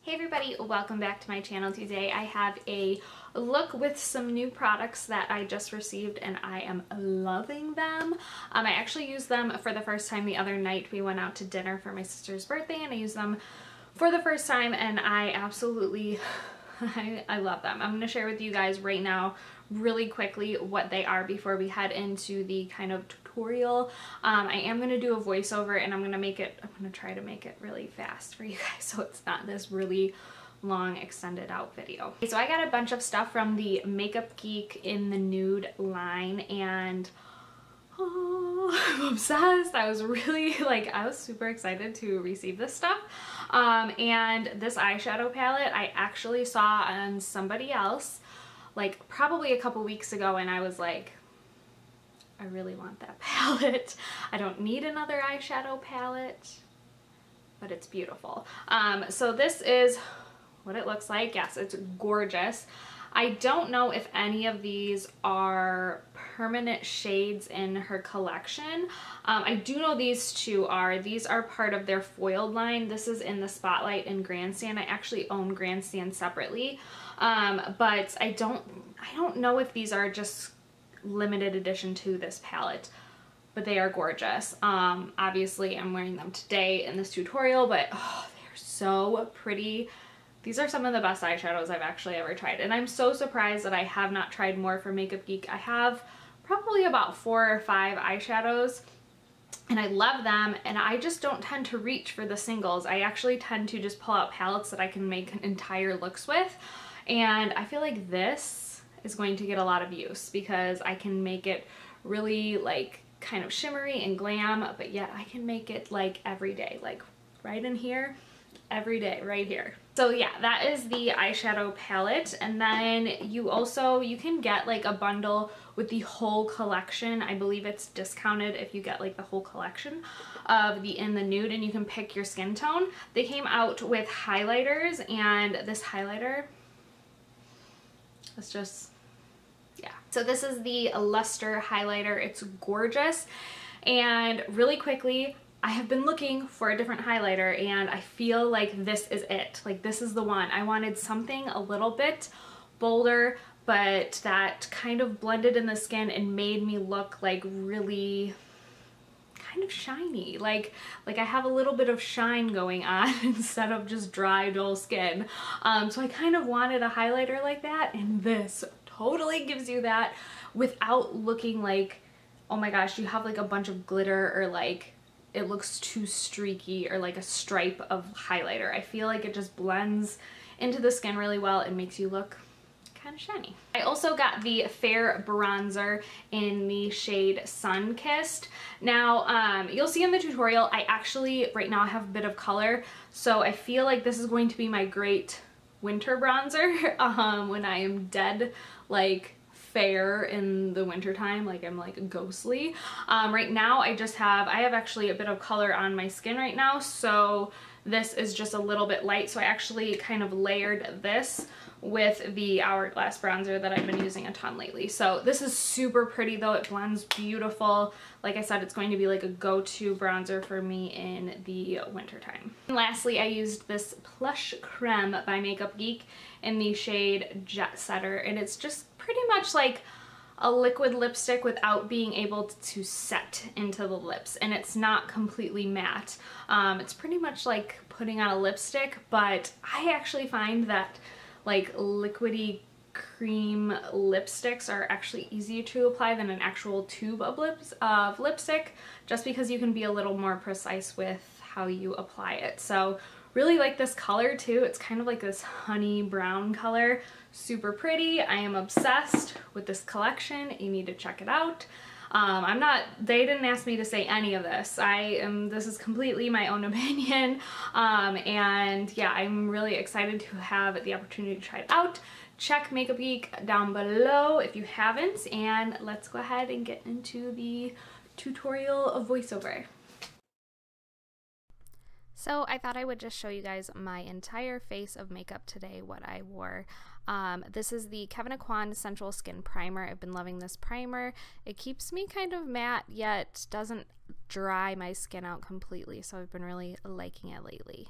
Hey everybody, welcome back to my channel. Today I have a look with some new products that I just received and I am loving them. I actually used them for the first time the other night. We went out to dinner for my sister's birthday and I used them for the first time and I absolutely, I love them. I'm going to share with you guys right now really quickly what they are before we head into the kind of tutorial. I am going to do a voiceover and I'm going to try to make it really fast for you guys so it's not this really long extended out video. So I got a bunch of stuff from the Makeup Geek in the Nude line and I'm obsessed. I was really I was super excited to receive this stuff. And this eyeshadow palette I actually saw on somebody else probably a couple weeks ago and I was like, I really want that palette. I don't need another eyeshadow palette, but it's beautiful. So this is what it looks like. Yes, it's gorgeous. I don't know if any of these are permanent shades in her collection. I do know these two are. These are part of their foiled line. This is in the Spotlight and Grandstand. I actually own Grandstand separately, but I don't know if these are just limited edition to this palette, but they are gorgeous. Obviously I'm wearing them today in this tutorial, but oh, they're so pretty. These are some of the best eyeshadows I've actually ever tried, and I'm so surprised that I have not tried more for Makeup Geek. I have probably about 4 or 5 eyeshadows and I love them, and I just don't tend to reach for the singles. I actually tend to just pull out palettes that I can make entire looks with, and I feel like this is going to get a lot of use because I can make it really kind of shimmery and glam, but yet I can make it every day, right in here, every day, right here. So yeah, that is the eyeshadow palette, and then you can get a bundle with the whole collection. I believe it's discounted if you get the whole collection of the In the Nude, and you can pick your skin tone. They came out with highlighters, and this highlighter is just, yeah. So this is the Luster highlighter. It's gorgeous, and really quickly, I have been looking for a different highlighter and I feel like this is it. This is the one. I wanted something a little bit bolder, but that kind of blended in the skin and made me look really kind of shiny. Like I have a little bit of shine going on instead of just dry, dull skin. So I kind of wanted a highlighter like that, and this totally gives you that without looking like, oh my gosh, you have a bunch of glitter or it looks too streaky or a stripe of highlighter. I feel like it just blends into the skin really well and makes you look kind of shiny. I also got the Fair Bronzer in the shade Sun Kissed. Now, you'll see in the tutorial, I actually, right now I have a bit of color, so I feel like this is going to be my great winter bronzer when I am dead, fair in the winter time, I'm ghostly. Right now I have actually a bit of color on my skin right now, so this is just a little bit light, so I actually kind of layered this with the Hourglass bronzer that I've been using a ton lately. So this is super pretty though. It blends beautiful. Like I said, it's going to be a go-to bronzer for me in the winter time. And lastly, I used this Plush Creme by Makeup Geek in the shade Jet Setter, and it's just pretty much a liquid lipstick without being able to set into the lips, and it's not completely matte. It's pretty much like putting on a lipstick, but I actually find that liquidy cream lipsticks are actually easier to apply than an actual tube of lipstick, just because you can be a little more precise with how you apply it. So really like this color too. It's kind of this honey brown color. Super pretty. I am obsessed with this collection. You need to check it out. They didn't ask me to say any of this. This is completely my own opinion. And yeah, I'm really excited to have the opportunity to try it out. Check Makeup Geek down below if you haven't, and let's go ahead and get into the tutorial of voiceover. So I thought I would just show you guys my entire face of makeup today, what I wore. This is the Kevyn Aucoin Sensual Skin Primer. I've been loving this primer. It keeps me kind of matte, yet doesn't dry my skin out completely, so I've been really liking it lately.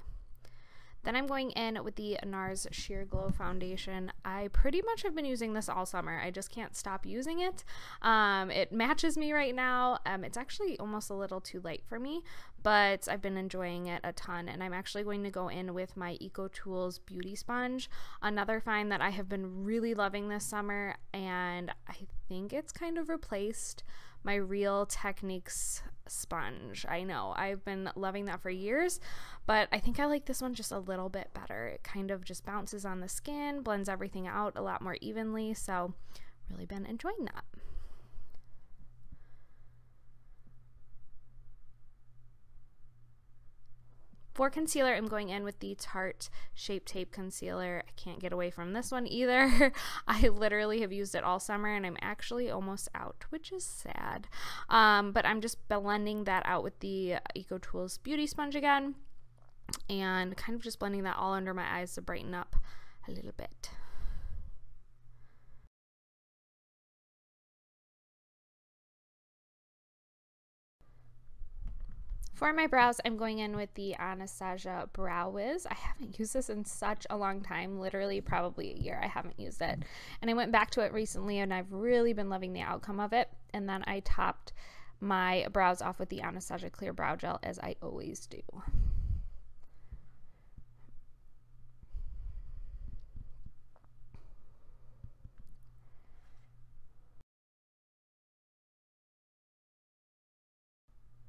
Then I'm going in with the NARS Sheer Glow Foundation. I pretty much have been using this all summer. I just can't stop using it. It matches me right now. It's actually almost a little too light for me, but I've been enjoying it a ton. And I'm actually going to go in with my EcoTools Beauty Sponge, another find that I have been really loving this summer, and I think it's kind of replaced my Real Techniques sponge. I know I've been loving that for years, but I think I like this one just a little bit better. It kind of just bounces on the skin, blends everything out a lot more evenly, so really been enjoying that. For concealer, I'm going in with the Tarte Shape Tape Concealer. I can't get away from this one either. I literally have used it all summer, and I'm actually almost out, which is sad. But I'm just blending that out with the EcoTools Beauty Sponge again, and kind of just blending that all under my eyes to brighten up a little bit. For my brows, I'm going in with the Anastasia Brow Wiz. I haven't used this in such a long time, literally probably a year I haven't used it. And I went back to it recently, and I've really been loving the outcome of it. And then I topped my brows off with the Anastasia Clear Brow Gel, as I always do.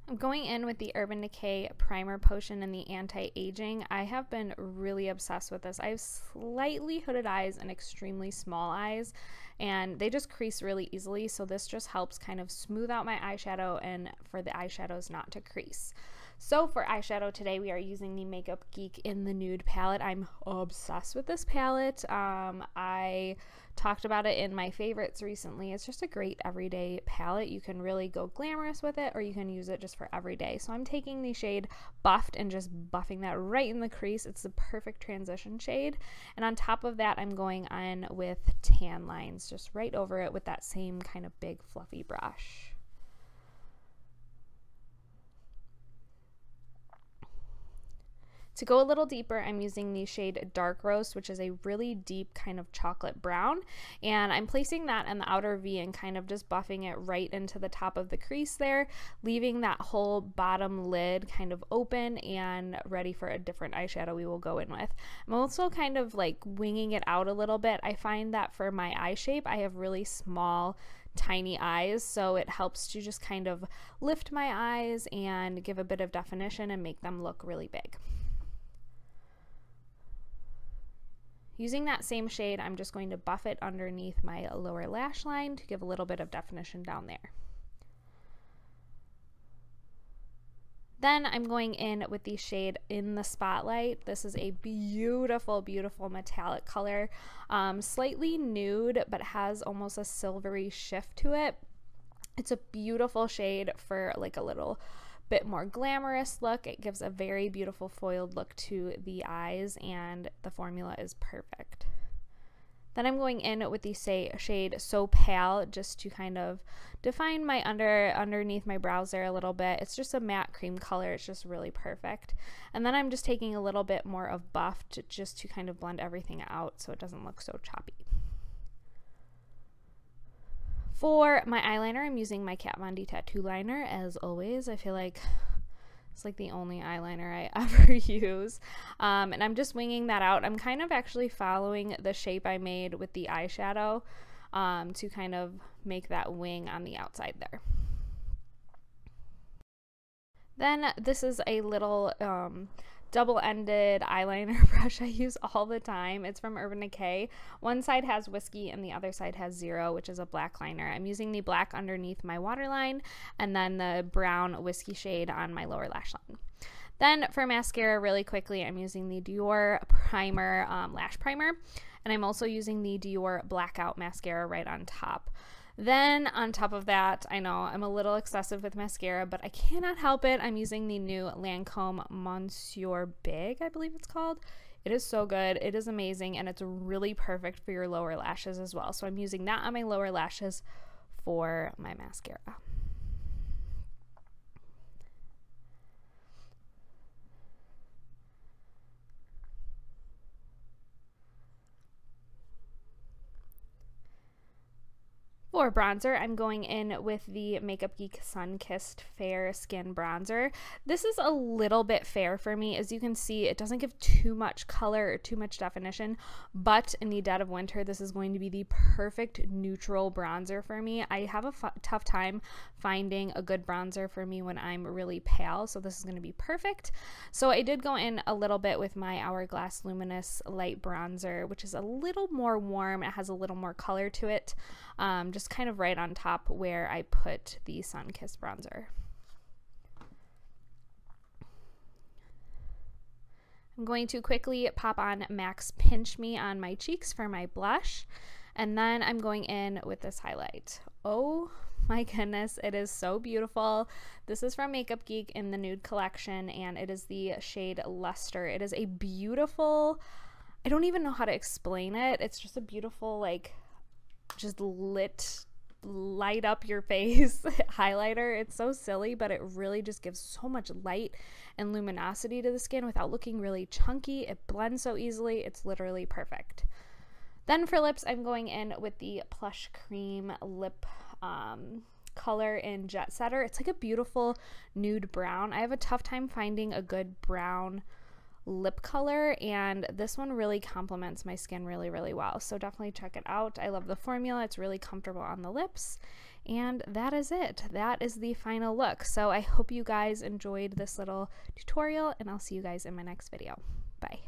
I'm going in with the Urban Decay Primer Potion and the Anti-Aging. I have been really obsessed with this. I have slightly hooded eyes and extremely small eyes, and they just crease really easily, so this just helps kind of smooth out my eyeshadow and for the eyeshadows not to crease. So for eyeshadow today, we are using the MakeUp Geek in the Nude palette. I'm obsessed with this palette. I talked about it in my favorites recently. It's just a great everyday palette. You can really go glamorous with it, or you can use it just for everyday. So I'm taking the shade Buffed and just buffing that right in the crease. It's the perfect transition shade. And on top of that, I'm going on with tan lines just right over it with that same kind of big fluffy brush. To go a little deeper, I'm using the shade Dark Roast, which is a really deep kind of chocolate brown, and I'm placing that in the outer V and kind of just buffing it right into the top of the crease there, leaving that whole bottom lid kind of open and ready for a different eyeshadow we will go in with. I'm also kind of like winging it out a little bit. I find that for my eye shape, I have really small tiny eyes, so it helps to just kind of lift my eyes and give a bit of definition and make them look really big. Using that same shade, I'm just going to buff it underneath my lower lash line to give a little bit of definition down there. Then I'm going in with the shade In the Spotlight. This is a beautiful, beautiful metallic color, slightly nude, but has almost a silvery shift to it. It's a beautiful shade for like a little bit more glamorous look. It gives a very beautiful foiled look to the eyes, and the formula is perfect. Then I'm going in with the shade So Pale just to kind of define my underneath my brows there a little bit. It's just a matte cream color. It's just really perfect. And then I'm just taking a little bit more of Buff just to kind of blend everything out so it doesn't look so choppy. For my eyeliner, I'm using my Kat Von D Tattoo Liner, as always. I feel like it's like the only eyeliner I ever use. And I'm just winging that out. I'm kind of actually following the shape I made with the eyeshadow to kind of make that wing on the outside there. Then this is a little double-ended eyeliner brush I use all the time. It's from Urban Decay. One side has Whiskey and the other side has Zero, which is a black liner. I'm using the black underneath my waterline and then the brown Whiskey shade on my lower lash line. Then for mascara, really quickly, I'm using the Dior Primer Lash Primer, and I'm also using the Dior Blackout Mascara right on top. Then on top of that, I know I'm a little excessive with mascara, but I cannot help it. I'm using the new Lancome Monsieur Big, I believe it's called. It is so good. It is amazing, and it's really perfect for your lower lashes as well. So I'm using that on my lower lashes for my mascara. For bronzer, I'm going in with the Makeup Geek Sun Kissed Fair Skin Bronzer. This is a little bit fair for me. As you can see, it doesn't give too much color or too much definition, but in the dead of winter, this is going to be the perfect neutral bronzer for me. I have a tough time finding a good bronzer for me when I'm really pale, so this is going to be perfect. So I did go in a little bit with my Hourglass Luminous Light Bronzer, which is a little more warm. It has a little more color to it. Just kind of right on top where I put the Sun Kissed bronzer. I'm going to quickly pop on MAC's Pinch Me on my cheeks for my blush, and then I'm going in with this highlight. Oh my goodness, it is so beautiful. This is from Makeup Geek in the Nude collection, and it is the shade Luster. It is a beautiful, I don't even know how to explain it. It's just a beautiful, like, just light up your face highlighter. It's so silly, but it really just gives so much light and luminosity to the skin without looking really chunky. It blends so easily. It's literally perfect. Then for lips, I'm going in with the Plush Cream lip color in Jet Setter. It's like a beautiful nude brown. I have a tough time finding a good brown lip color, and this one really complements my skin really, really well. So definitely check it out. I love the formula. It's really comfortable on the lips, and that is it. That is the final look. So I hope you guys enjoyed this little tutorial, and I'll see you guys in my next video. Bye.